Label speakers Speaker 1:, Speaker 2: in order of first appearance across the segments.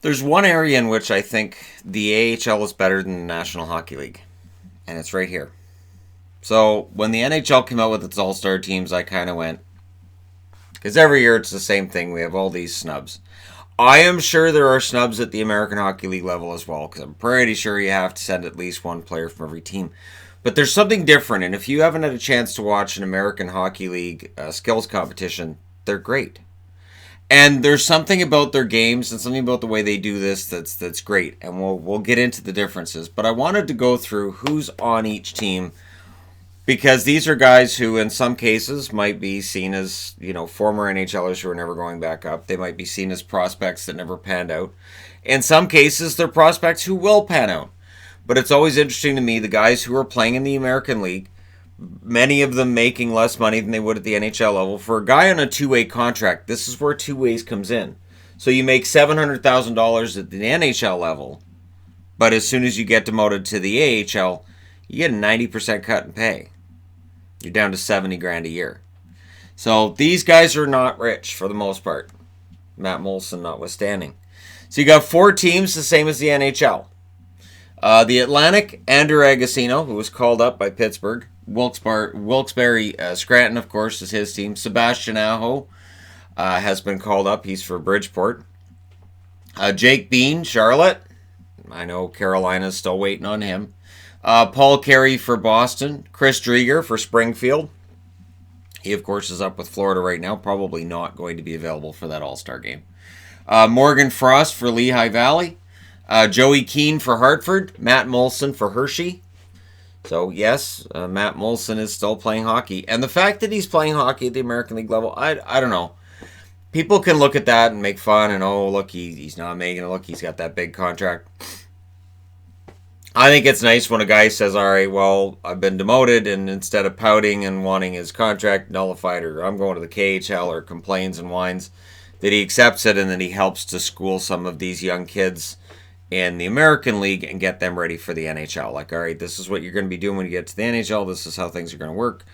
Speaker 1: There's one area in which I think the AHL is better than the National Hockey League, and it's right here. So when the NHL came out with its all-star teams, I kind of went, because every year it's the same thing. We have all these snubs. I am sure there are snubs at the American Hockey League level as well, because I'm pretty sure you have to send at least one player from every team. But there's something different, and if you haven't had a chance to watch an American Hockey League skills competition, they're great. And there's something about their games and something about the way they do this that's great, and we'll get into the differences. But I wanted to go through who's on each team, because these are guys who, in some cases, might be seen as, former NHLers who are never going back up. They might be seen as prospects that never panned out. In some cases, they're prospects who will pan out. But it's always interesting to me, the guys who are playing in the American League, many of them making less money than they would at the NHL level. For a guy on a two-way contract, this is where two ways comes in. So you make $700,000 at the NHL level, but as soon as you get demoted to the AHL, you get a 90% cut in pay. You're down to $70,000 a year. So these guys are not rich for the most part, Matt Moulson notwithstanding. So you got four teams, the same as the NHL. The Atlantic, Andrew Agozzino, who was called up by Pittsburgh. Wilkes-Barre, Scranton, of course, is his team. Sebastian Aho has been called up. He's for Bridgeport. Jake Bean, Charlotte. I know Carolina's still waiting on him. Paul Carey for Boston. Chris Drieger for Springfield. He, of course, is up with Florida right now. Probably not going to be available for that All-Star game. Morgan Frost for Lehigh Valley. Joey Keane for Hartford. Matt Moulson for Hershey. So, yes, Matt Moulson is still playing hockey. And the fact that he's playing hockey at the American League level, I don't know. People can look at that and make fun and, oh, look, he's not making it. Look, he's got that big contract. I think it's nice when a guy says, all right, well, I've been demoted, and instead of pouting and wanting his contract nullified, or I'm going to the KHL, or complains and whines, that he accepts it and then he helps to school some of these young kids in the American League and get them ready for the NHL. Like, all right, this is what you're going to be doing when you get to the NHL. This is how things are going to work,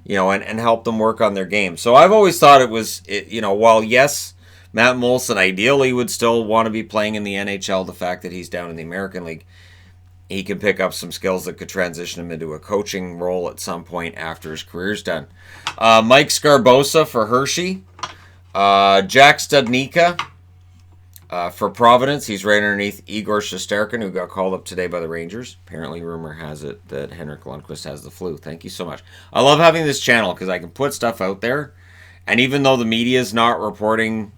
Speaker 1: and help them work on their game. So I've always thought it was, while yes, Matt Moulson ideally would still want to be playing in the NHL, the fact that he's down in the American League, he can pick up some skills that could transition him into a coaching role at some point after his career's done. Mike Scarbosa for Hershey. Jack Studnicka for Providence. He's right underneath Igor Shesterkin, who got called up today by the Rangers. Apparently, rumor has it that Henrik Lundqvist has the flu. Thank you so much. I love having this channel because I can put stuff out there, and even though the media is not reporting,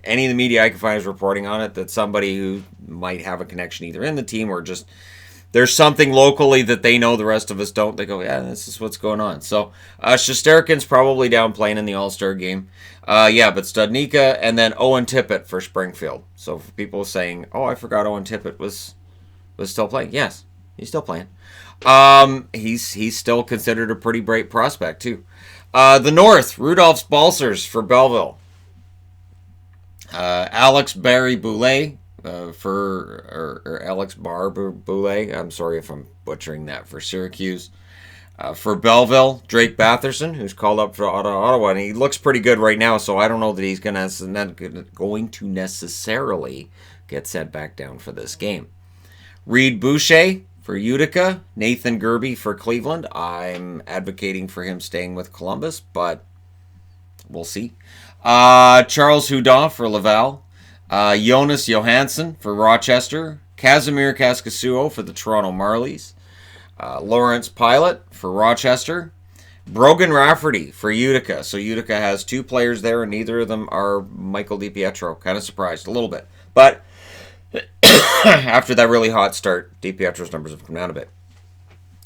Speaker 1: any of the media I can find is reporting on it, that somebody who might have a connection either in the team or just there's something locally that they know the rest of us don't. They go, yeah, this is what's going on. So Shesterkin's probably down playing in the All-Star game. But Studnicka and then Owen Tippett for Springfield. So for people saying, oh, I forgot Owen Tippett was still playing. Yes, he's still playing. He's still considered a pretty bright prospect, too. The North, Rudolph Balcers for Belleville. Alex Barry-Boulet for Alex Barber-Boulet. I'm sorry if I'm butchering that, for Syracuse. For Belleville, Drake Batherson, who's called up for Ottawa, and he looks pretty good right now, so I don't know that he's going to necessarily get sent back down for this game. Reed Boucher for Utica, Nathan Gerbe for Cleveland. I'm advocating for him staying with Columbus, but we'll see. Charles Hudon for Laval. Jonas Johansson for Rochester. Casimir Kaskasuo for the Toronto Marlies. Lawrence Pilot for Rochester. Brogan Rafferty for Utica. So Utica has two players there, and neither of them are Michael DiPietro. Kind of surprised a little bit. But after that really hot start, DiPietro's numbers have come down a bit.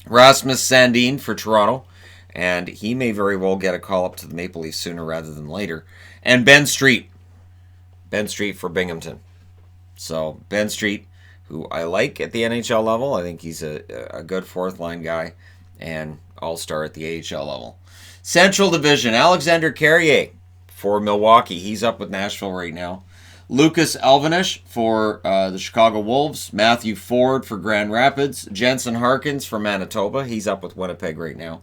Speaker 1: Rasmus Sandin for Toronto. And he may very well get a call up to the Maple Leafs sooner rather than later. And Ben Street. Ben Street for Binghamton. So Ben Street, who I like at the NHL level. I think he's a good fourth-line guy and all-star at the AHL level. Central Division, Alexander Carrier for Milwaukee. He's up with Nashville right now. Lucas Elvenish for the Chicago Wolves. Matthew Ford for Grand Rapids. Jensen Harkins for Manitoba. He's up with Winnipeg right now.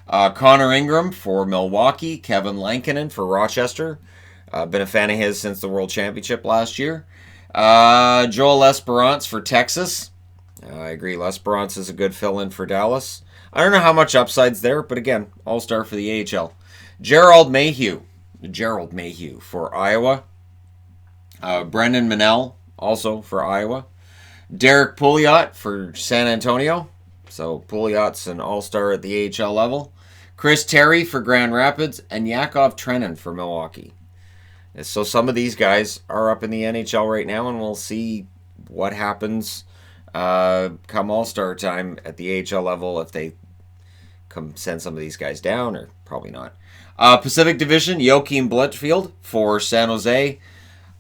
Speaker 1: Connor Ingram for Milwaukee. Kevin Lankinen for Rochester. Been a fan of his since the World Championship last year. Joel Esperance for Texas. I agree. Lesperance is a good fill-in for Dallas. I don't know how much upside's there, but again, all-star for the AHL. Gerald Mayhew for Iowa. Brendan Manel, also for Iowa. Derek Pouliot for San Antonio. So Pouliot's an all-star at the AHL level. Chris Terry for Grand Rapids. And Yakov Trenin for Milwaukee. So some of these guys are up in the NHL right now, and we'll see what happens come all-star time at the AHL level, if they come send some of these guys down, or probably not. Pacific Division, Joachim Blitfield for San Jose.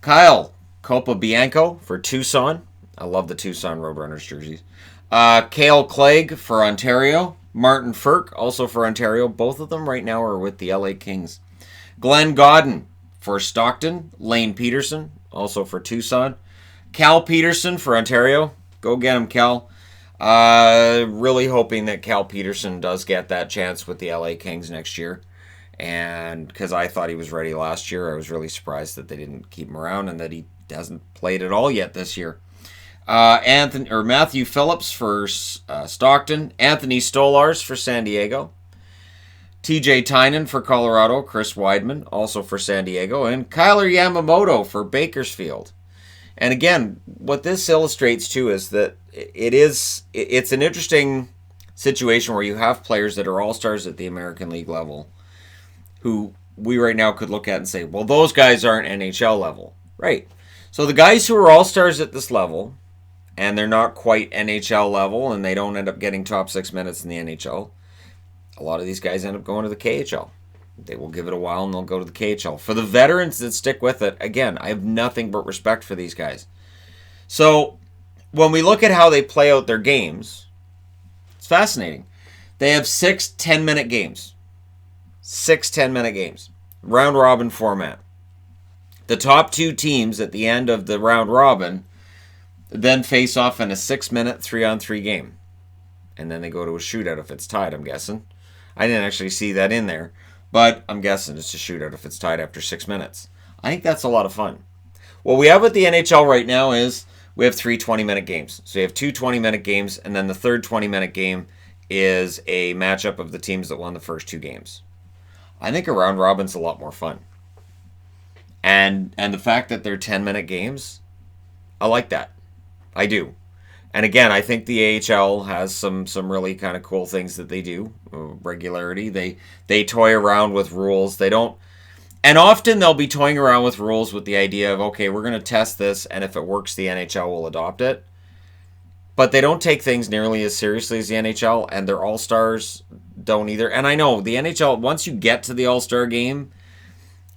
Speaker 1: Kyle Copabianco for Tucson. I love the Tucson Roadrunners jerseys. Cale Clegg for Ontario. Martin Ferk, also for Ontario. Both of them right now are with the LA Kings. Glenn Godden for Stockton. Lane Peterson, also for Tucson. Cal Peterson for Ontario. Go get him, Cal. Really hoping that Cal Peterson does get that chance with the LA Kings next year. And because I thought he was ready last year, I was really surprised that they didn't keep him around and that he hasn't played at all yet this year. Matthew Phillips for Stockton. Anthony Stolars for San Diego. TJ Tynan for Colorado. Chris Weidman, also for San Diego. And Kyler Yamamoto for Bakersfield. And again, what this illustrates too is that it's an interesting situation where you have players that are all-stars at the American League level who we right now could look at and say, well, those guys aren't NHL level. Right. So the guys who are all-stars at this level, and they're not quite NHL level, and they don't end up getting top 6 minutes in the NHL, a lot of these guys end up going to the KHL. They will give it a while and they'll go to the KHL. For the veterans that stick with it, again, I have nothing but respect for these guys. So when we look at how they play out their games, it's fascinating. They have 6 10-minute games. 6 10-minute games. Round robin format. The top 2 teams at the end of the round robin then face off in a 6-minute 3-on-3 game. And then they go to a shootout if it's tied, I'm guessing. I didn't actually see that in there. But I'm guessing it's a shootout if it's tied after 6 minutes. I think that's a lot of fun. What we have with the NHL right now is we have 3 20-minute games. So you have 2 20-minute games, and then the third 20-minute game is a matchup of the teams that won the first 2 games. I think a round robin's a lot more fun. And the fact that they're 10-minute games, I like that. I do. And again, I think the AHL has some really kind of cool things that they do. Regularity. They toy around with rules. They don't... And often they'll be toying around with rules with the idea of, okay, we're going to test this, and if it works, the NHL will adopt it. But they don't take things nearly as seriously as the NHL, and their all-stars don't either. And I know, the NHL, once you get to the all-star game,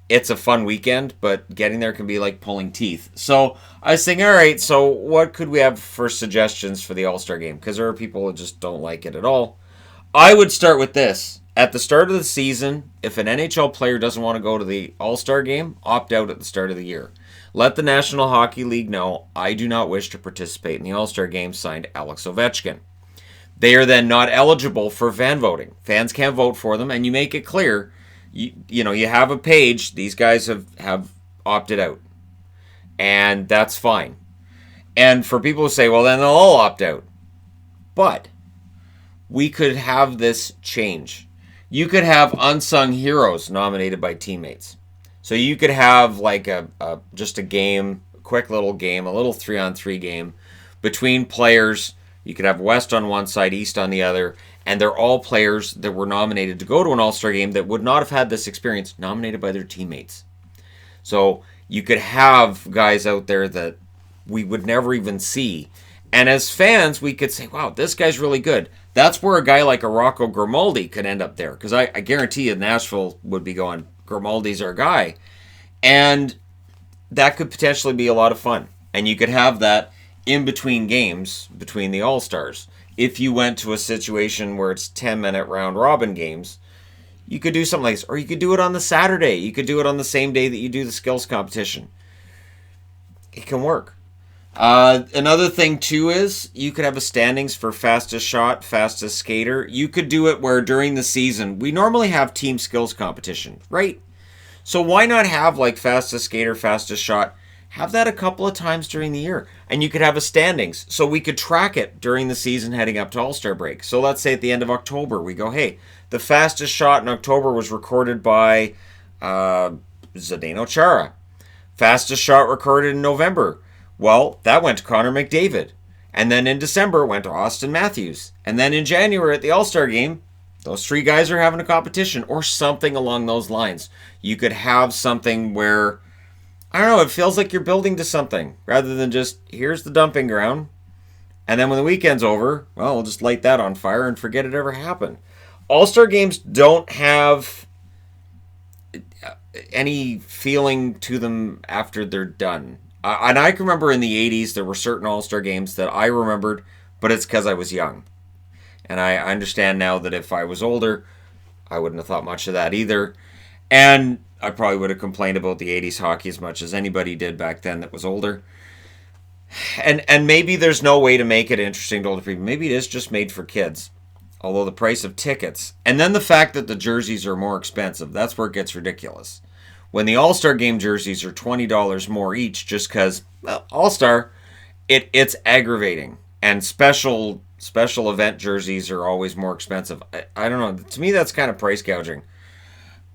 Speaker 1: it's a fun weekend, but getting there can be like pulling teeth. So I was thinking, all right, so what could we have for suggestions for the all-star game? Because there are people who just don't like it at all. I would start with this. At the start of the season, if an NHL player doesn't want to go to the all-star game, opt out at the start of the year. Let the National Hockey League know, I do not wish to participate in the all-star game, signed Alex Ovechkin. They are then not eligible for fan voting. Fans can't vote for them, and you make it clear, you know, you have a page, these guys have opted out. And that's fine. And for people who say, well, then they'll all opt out. But we could have this change. You could have unsung heroes nominated by teammates. So you could have like just a game, a quick little game, a little 3-on-3 game between players. You could have West on one side, East on the other, and they're all players that were nominated to go to an all-star game that would not have had this experience, nominated by their teammates. So you could have guys out there that we would never even see. And as fans, we could say, wow, this guy's really good. That's where a guy like a Rocco Grimaldi could end up there. Because I guarantee you Nashville would be going, Grimaldi's our guy. And that could potentially be a lot of fun. And you could have that in between games, between the All-Stars. If you went to a situation where it's 10-minute round-robin games, you could do something like this. Or you could do it on the Saturday. You could do it on the same day that you do the skills competition. It can work. Another thing, too, is you could have a standings for fastest shot, fastest skater. You could do it where during the season, we normally have team skills competition, right? So why not have like fastest skater, fastest shot, Have that a couple of times during the year. And you could have a standings so we could track it during the season heading up to All-Star break. So let's say at the end of October, we go, hey, the fastest shot in October was recorded by Zdeno Chara. Fastest shot recorded in November. Well, that went to Connor McDavid. And then in December, it went to Austin Matthews. And then in January at the All-Star game, those three guys are having a competition or something along those lines. You could have something where, I don't know, it feels like you're building to something rather than just, here's the dumping ground. And then when the weekend's over, well, we'll just light that on fire and forget it ever happened. All-Star games don't have any feeling to them after they're done. And I can remember in the 80s, there were certain All-Star games that I remembered, but it's because I was young. And I understand now that if I was older, I wouldn't have thought much of that either. And I probably would have complained about the 80s hockey as much as anybody did back then that was older. And maybe there's no way to make it interesting to older people. Maybe it is just made for kids. Although the price of tickets, and then the fact that the jerseys are more expensive, that's where it gets ridiculous. When the All-Star game jerseys are $20 more each just because, well, All-Star, it's aggravating. And special event jerseys are always more expensive. I don't know. To me, that's kind of price gouging.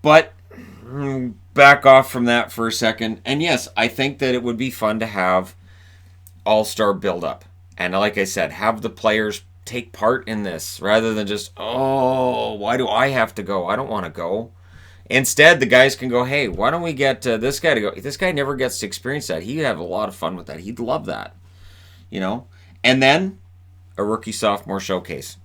Speaker 1: But back off from that for a second. And yes, I think that it would be fun to have All-Star build-up. And like I said, have the players take part in this rather than just, oh, why do I have to go? I don't want to go. Instead, the guys can go, hey, why don't we get this guy to go? This guy never gets to experience that. He'd have a lot of fun with that. He'd love that, you know? And then a rookie-sophomore showcase.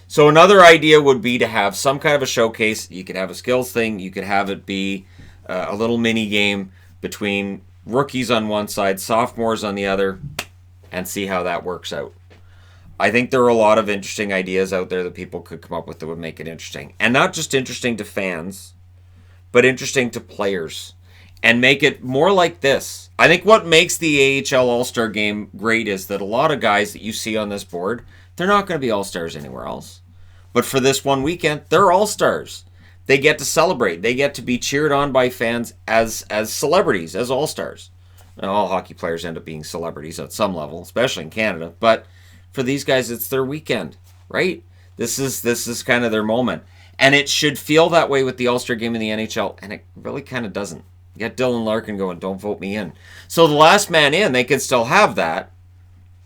Speaker 1: So another idea would be to have some kind of a showcase. You could have a skills thing. You could have it be a little mini game between rookies on one side, sophomores on the other, and see how that works out. I think there are a lot of interesting ideas out there that people could come up with that would make it interesting. And not just interesting to fans, but interesting to players. And make it more like this. I think what makes the AHL All-Star Game great is that a lot of guys that you see on this board, they're not going to be All-Stars anywhere else. But for this one weekend, they're All-Stars. They get to celebrate. They get to be cheered on by fans as celebrities, as All-Stars. Now, all hockey players end up being celebrities at some level, especially in Canada. But for these guys, it's their weekend, right? This is kind of their moment. And it should feel that way with the All-Star Game in the NHL, and it really kind of doesn't. You got Dylan Larkin going, don't vote me in. So the last man in, they can still have that,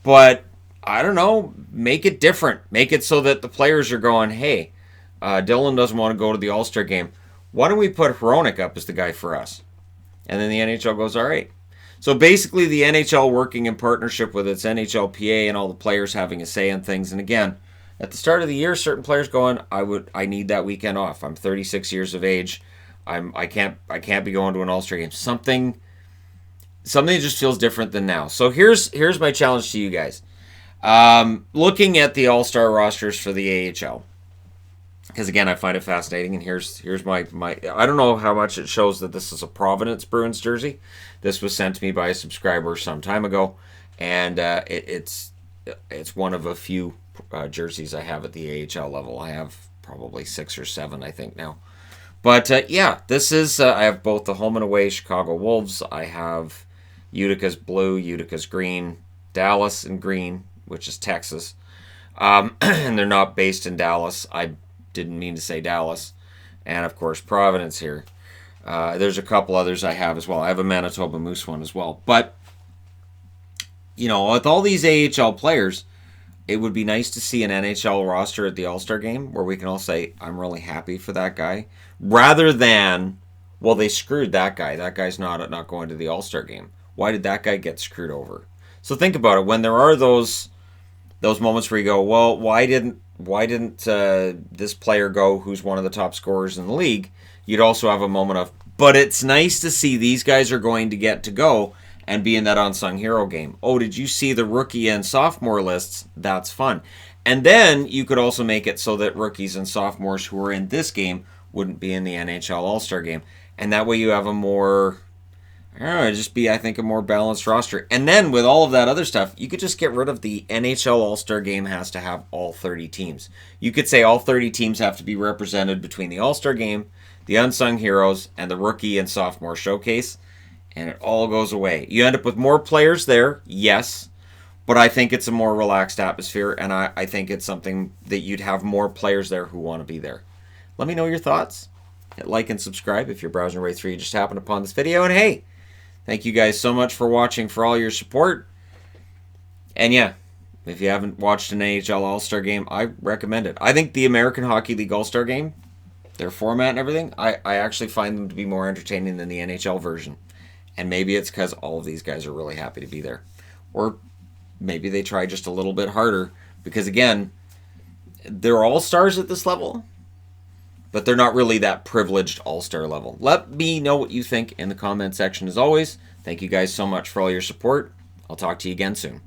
Speaker 1: but I don't know, make it different. Make it so that the players are going, hey, Dylan doesn't want to go to the All-Star Game. Why don't we put Hronik up as the guy for us? And then the NHL goes, all right. So basically the NHL working in partnership with its NHLPA and all the players having a say in things. And again, at the start of the year, certain players going, I need that weekend off. I'm 36 years of age. I can't be going to an All-Star game. Something just feels different than now. So here's my challenge to you guys. Looking at the All-Star rosters for the AHL, because again I find it fascinating. And here's my I don't know how much it shows that this is a Providence Bruins jersey. This was sent to me by a subscriber some time ago, and it's one of a few jerseys I have at the AHL level. I have probably 6 or 7, I think now. But yeah, this is, I have both the home and away Chicago Wolves. I have Utica's blue, Utica's green, Dallas in green, which is Texas. And they're not based in Dallas. I didn't mean to say Dallas. And of course, Providence here. There's a couple others I have as well. I have a Manitoba Moose one as well. But, you know, with all these AHL players, it would be nice to see an NHL roster at the All-Star Game where we can all say, I'm really happy for that guy. Rather than, well, they screwed that guy. That guy's not going to the All-Star Game. Why did that guy get screwed over? So think about it. When there are those moments where you go, well, why didn't this player go who's one of the top scorers in the league? You'd also have a moment of, but it's nice to see these guys are going to get to go and be in that unsung hero game. Oh, did you see the rookie and sophomore lists? That's fun. And then you could also make it so that rookies and sophomores who are in this game wouldn't be in the NHL All-Star Game. And that way you have a more, I don't know, just be, I think, a more balanced roster. And then with all of that other stuff, you could just get rid of the NHL All-Star Game has to have all 30 teams. You could say all 30 teams have to be represented between the All-Star Game, the Unsung Heroes, and the Rookie and Sophomore Showcase. and it all goes away. You end up with more players there, yes, but I think it's a more relaxed atmosphere, and I think it's something that you'd have more players there who want to be there. Let me know your thoughts. Hit like and subscribe if you're browsing your way through. You just happened upon this video. And hey, thank you guys so much for watching, for all your support. And yeah, if you haven't watched an AHL All-Star game, I recommend it. I think the American Hockey League All-Star game, their format and everything, I actually find them to be more entertaining than the NHL version. And maybe it's because all of these guys are really happy to be there. Or maybe they try just a little bit harder. Because again, they're all-stars at this level, but they're not really that privileged all-star level. Let me know what you think in the comment section as always. Thank you guys so much for all your support. I'll talk to you again soon.